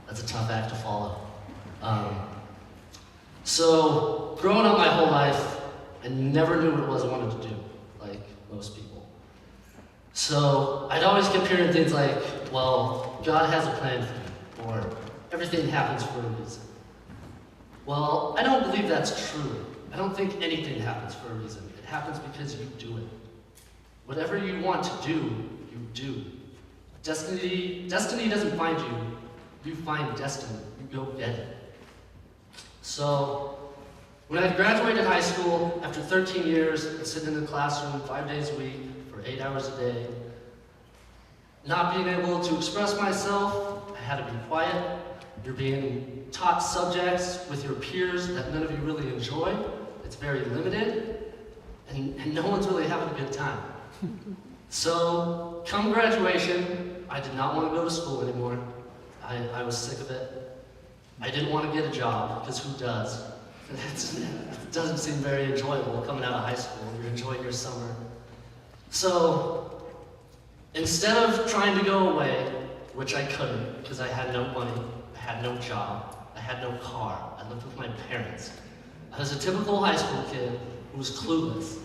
That's a tough act to follow. So, growing up my whole life, I never knew what it was I wanted to do, like most people. So, I'd always kept hearing things like, well, God has a plan for you, or everything happens for a reason. Well, I don't believe that's true. I don't think anything happens for a reason. It happens because you do it. Whatever you want to do, you do. Destiny doesn't find you. You find destiny. You go get it. So, when I graduated high school, after 13 years, and sitting in the classroom 5 days a week for 8 hours a day, not being able to express myself, I had to be quiet. You're being taught subjects with your peers that none of you really enjoy. It's very limited, and no one's really having a good time. So, come graduation, I did not want to go to school anymore. I was sick of it. I didn't want to get a job, because who does? It doesn't seem very enjoyable coming out of high school. You're enjoying your summer. So, instead of trying to go away, which I couldn't, because I had no money, I had no job, I had no car, I lived with my parents. I was a typical high school kid who was clueless.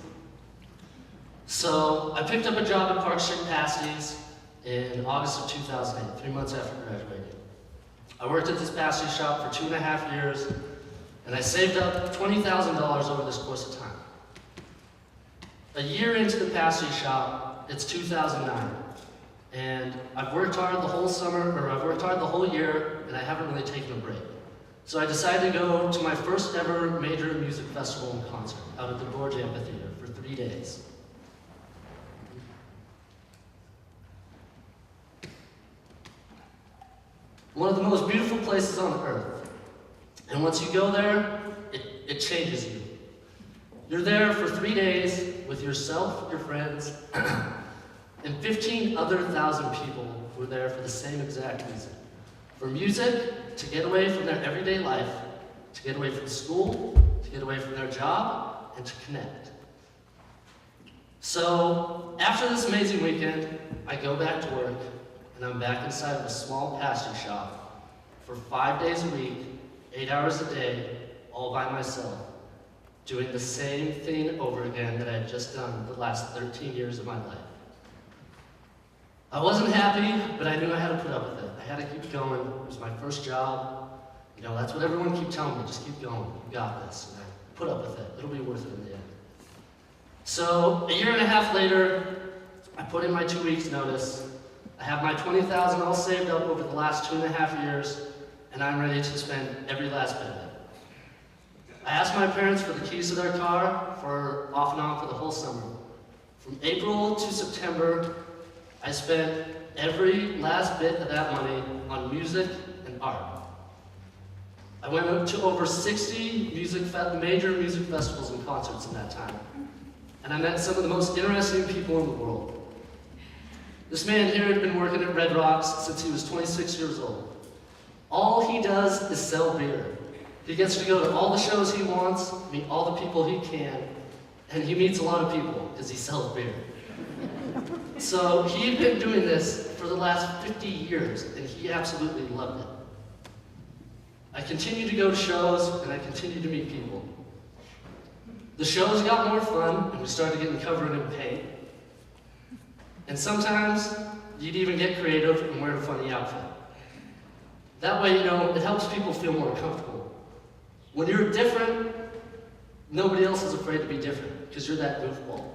So, I picked up a job at Park Street Pasties in August of 2008, 3 months after graduating. I worked at this pasty shop for 2.5 years, and I saved up $20,000 over this course of time. A year into the pasty shop, it's 2009, and I've worked hard the whole summer, or I've worked hard the whole year, and I haven't really taken a break. So I decided to go to my first ever major music festival and concert out at the Gorge Amphitheater for 3 days. One of the most beautiful places on earth. And once you go there, it changes you. You're there for 3 days with yourself, your friends, and 15 other thousand people who are there for the same exact reason. For music, to get away from their everyday life, to get away from school, to get away from their job, and to connect. So, after this amazing weekend, I go back to work, and I'm back inside of a small pasty shop for 5 days a week, 8 hours a day, all by myself, doing the same thing over again that I had just done the last 13 years of my life. I wasn't happy, but I knew I had to put up with it. I had to keep going. It was my first job. You know, that's what everyone keeps telling me, just keep going, you got this. And I put up with it. It'll be worth it in the end. So, a year and a half later, I put in my 2 weeks notice. I have my $20,000 all saved up over the last 2.5 years, and I'm ready to spend every last bit of it. I asked my parents for the keys to their car for off and on for the whole summer. From April to September, I spent every last bit of that money on music and art. I went up to over 60 major music festivals and concerts in that time, and I met some of the most interesting people in the world. This man here had been working at Red Rocks since he was 26 years old. All he does is sell beer. He gets to go to all the shows he wants, meet all the people he can, and he meets a lot of people because he sells beer. So he had been doing this for the last 50 years, and he absolutely loved it. I continued to go to shows, and I continued to meet people. The shows got more fun, and we started getting covered in paint. And sometimes, you'd even get creative and wear a funny outfit. That way, you know, it helps people feel more comfortable. When you're different, nobody else is afraid to be different, because you're that goofball.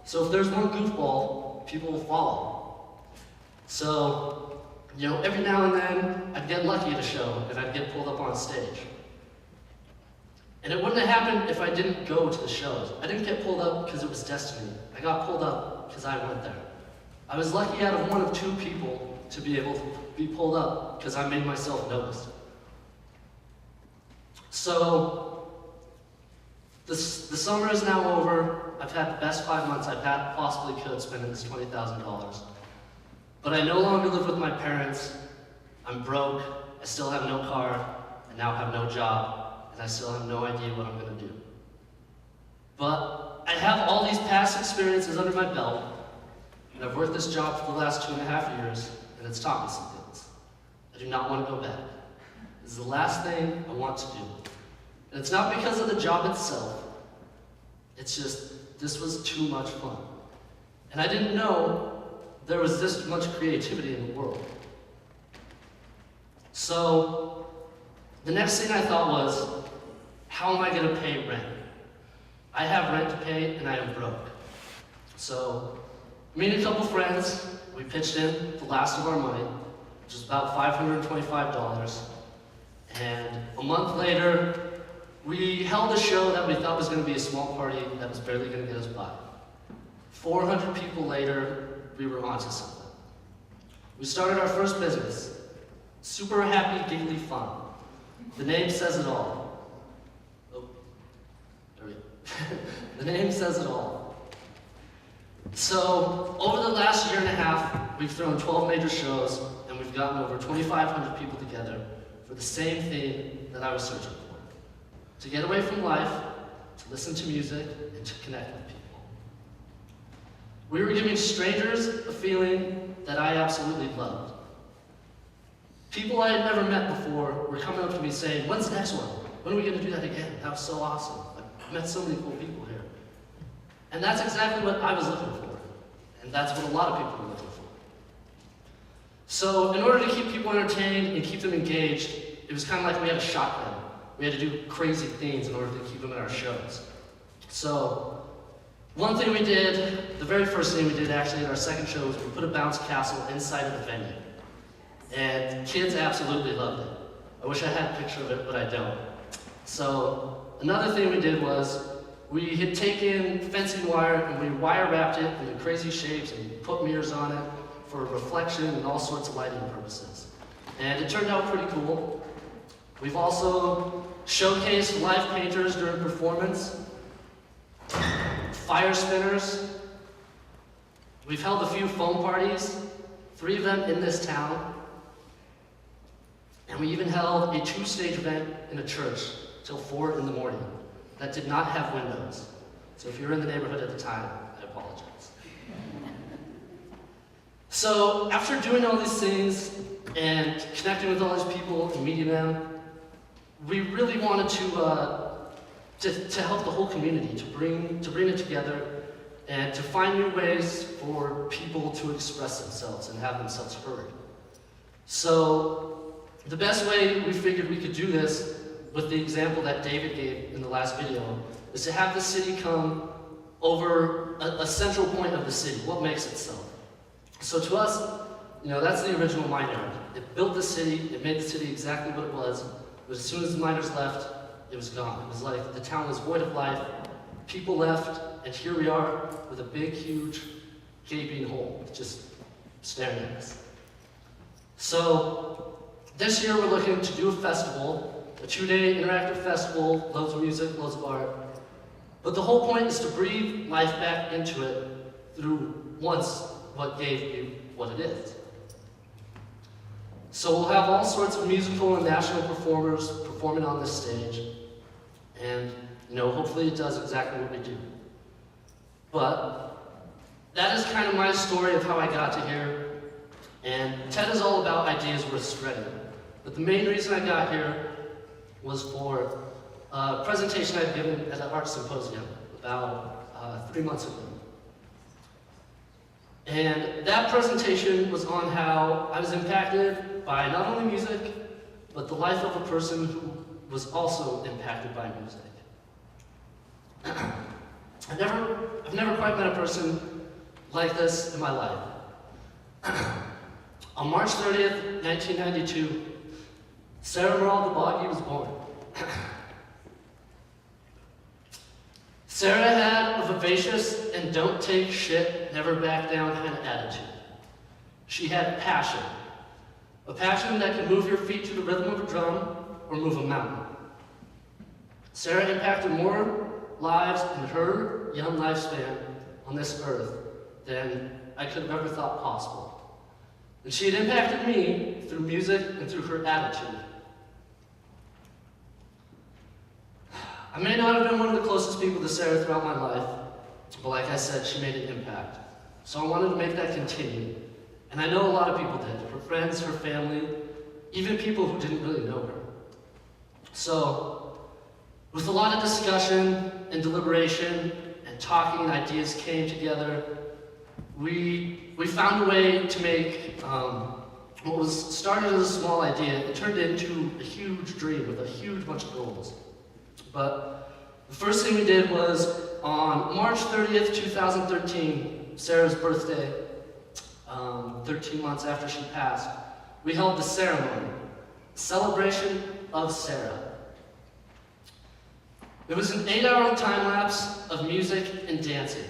So if there's one goofball, people will follow. So, you know, every now and then, I'd get lucky at a show, and I'd get pulled up on stage. And it wouldn't have happened if I didn't go to the shows. I didn't get pulled up because it was destiny. I got pulled up because I went there. I was lucky out of one of 2 people to be able to be pulled up because I made myself noticed. So, the summer is now over. I've had the best 5 months I've possibly could spending this $20,000. But I no longer live with my parents. I'm broke. I still have no car. I now have no job. And I still have no idea what I'm going to do. But I have all these past experiences under my belt. And I've worked this job for the last 2.5 years, and it's taught me some things. I do not want to go back. This is the last thing I want to do. And it's not because of the job itself. It's just, this was too much fun. And I didn't know there was this much creativity in the world. So, the next thing I thought was, how am I going to pay rent? I have rent to pay and I am broke. So, me and a couple friends, we pitched in the last of our money, which is about $525. And a month later, we held a show that we thought was going to be a small party that was barely going to get us by. 400 people later, we were onto something. We started our first business. Super happy, giggly fun. The name says it all. Oh, there we go. The name says it all. So, over the last year and a half, we've thrown 12 major shows, and we've gotten over 2,500 people together for the same thing that I was searching for. To get away from life, to listen to music, and to connect with people. We were giving strangers a feeling that I absolutely loved. People I had never met before were coming up to me saying, when's the next one? When are we going to do that again? That was so awesome. I've met so many cool people here. And that's exactly what I was looking for. And that's what a lot of people were looking for. So in order to keep people entertained and keep them engaged, it was kind of like we had a shotgun. We had to do crazy things in order to keep them in our shows. So one thing we did, the very first thing we did actually in our second show was we put a bounce castle inside of the venue. And kids absolutely loved it. I wish I had a picture of it, but I don't. So another thing we did was we had taken fencing wire and we wire wrapped it into crazy shapes and put mirrors on it for reflection and all sorts of lighting purposes. And it turned out pretty cool. We've also showcased live painters during performance, fire spinners. We've held a few foam parties, 3 of them in this town. And we even held a 2-stage event in a church till 4 in the morning that did not have windows. So if you were in the neighborhood at the time, I apologize. So after doing all these things and connecting with all these people and meeting them, we really wanted to help the whole community, to bring it together and to find new ways for people to express themselves and have themselves heard. So the best way we figured we could do this, with the example that David gave in the last video, is to have the city come over a central point of the city, what makes it so. So to us, that's the original mine yard. It built the city, it made the city exactly what it was, but as soon as the miners left, it was gone. It was like the town was void of life, people left, and here we are with a big, huge, gaping hole, just staring at us. So this year we're looking to do a festival, a 2-day interactive festival, loads of music, loads of art. But the whole point is to breathe life back into it through once what gave you what it is. So we'll have all sorts of musical and national performers performing on this stage. And, hopefully it does exactly what we do. But that is kind of my story of how I got to here. And TED is all about ideas worth spreading. But the main reason I got here was for a presentation I'd given at an art symposium about 3 months ago. And that presentation was on how I was impacted by not only music, but the life of a person who was also impacted by music. I've never quite met a person like this in my life. On March 30th, 1992, Sarah Merle the Boggy was born. Sarah had a vivacious and don't take shit, never back down kind of attitude. She had passion. A passion that could move your feet to the rhythm of a drum or move a mountain. Sarah impacted more lives in her young lifespan on this earth than I could have ever thought possible. And she had impacted me through music and through her attitude. I may not have been one of the closest people to Sarah throughout my life, but like I said, she made an impact. So I wanted to make that continue. And I know a lot of people did. Her friends, her family, even people who didn't really know her. So, with a lot of discussion and deliberation and talking and ideas came together, we found a way to make what was started as a small idea. It turned into a huge dream with a huge bunch of goals. But the first thing we did was on March 30th, 2013, Sarah's birthday, 13 months after she passed, we held the ceremony, celebration of Sarah. It was an 8-hour time lapse of music and dancing.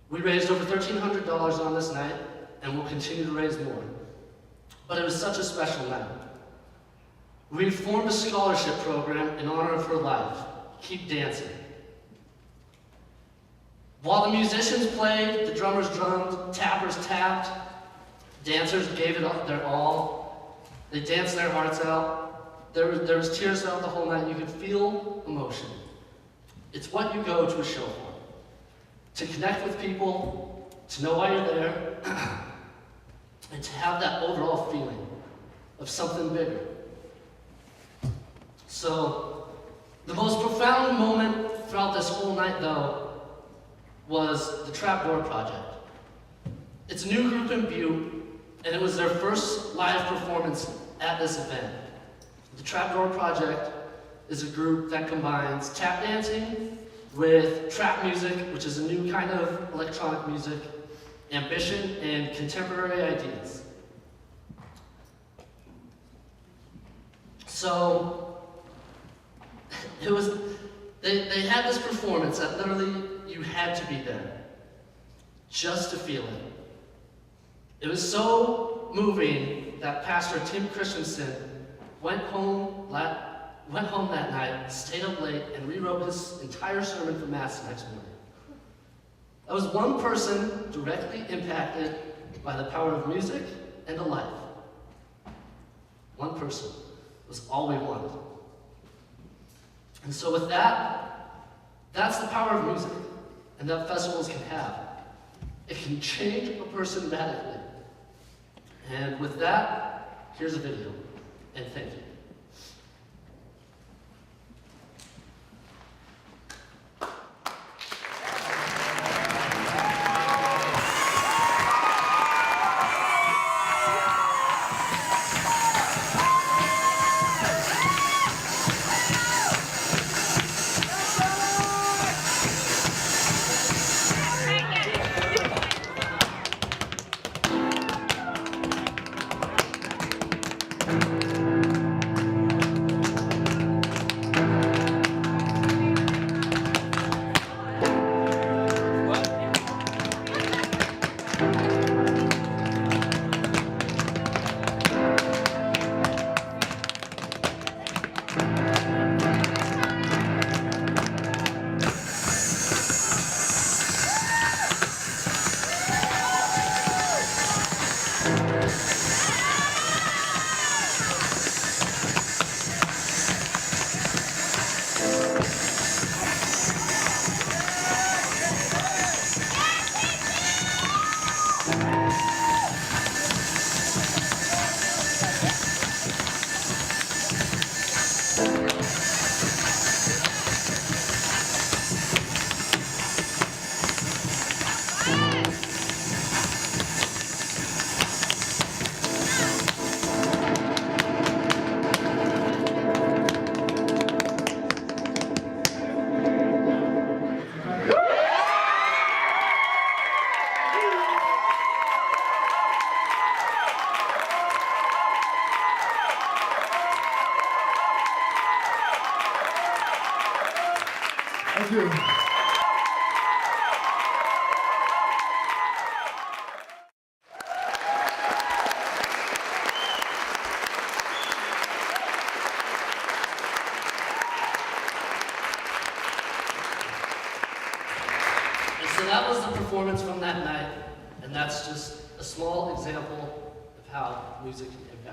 We raised over $1,300 on this night, and we'll continue to raise more. But it was such a special night. We formed a scholarship program in honor of her life, Keep Dancing. While the musicians played, the drummers drummed, tappers tapped, dancers gave it their all. They danced their hearts out. There was tears throughout the whole night. You could feel emotion. It's what you go to a show for. To connect with people, to know why you're there, and to have that overall feeling of something bigger. So, the most profound moment throughout this whole night, though, was the Trapdoor Project. It's a new group in Butte, and it was their first live performance at this event. The Trapdoor Project is a group that combines tap dancing with trap music, which is a new kind of electronic music, ambition, and contemporary ideas. So, they had this performance that literally you had to be there, just to feel it. It was so moving that Pastor Tim Christensen went home that night, stayed up late, and rewrote his entire sermon for Mass the next morning. That was one person directly impacted by the power of music and a life. One person was all we wanted. And so with that, that's the power of music, and that festivals can have. It can change a person radically. And with that, here's a video, and thank you. Thank you. And so that was the performance from that night, and that's just a small example of how music can impact.